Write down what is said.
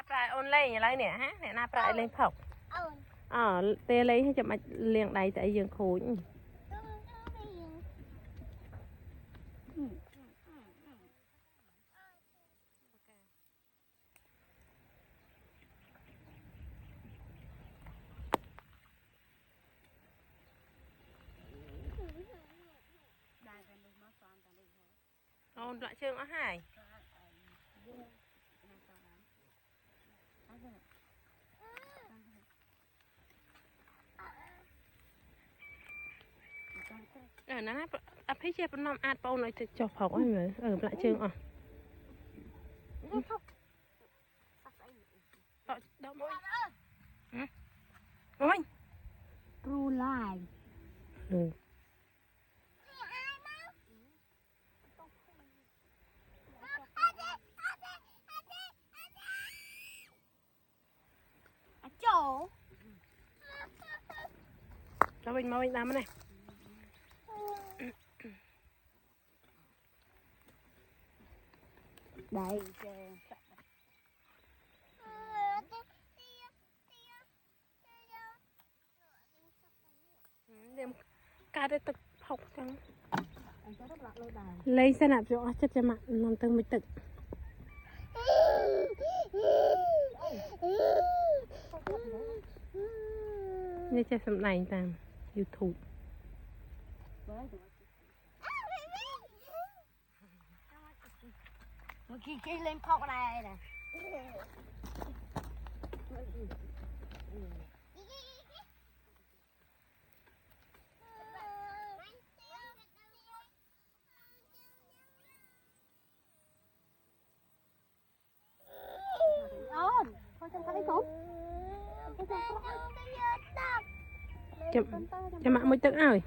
Prai ôn lấy như lấy nè ha nè na prai lên phọc tê lấyให้จะมาเลี้ยงใดแต่ยังโขนเอาละเชิงเอาหายนั่นนะพี่เจ็บน้ำอาดเป่าหน่อยจะจบเผาให้เหมือนละเชิงอ่ะต่อดอกมวยโอ้ยรูลายเราไปมาไปตามมันเลยđây đêm cá đây tập học chẳng lấy xe nạp chỗ chất cho mạng nằm từng mấy tực như chơi sầm này tạm YouTube khi lên phọc này nè cho mạng mới tức ơi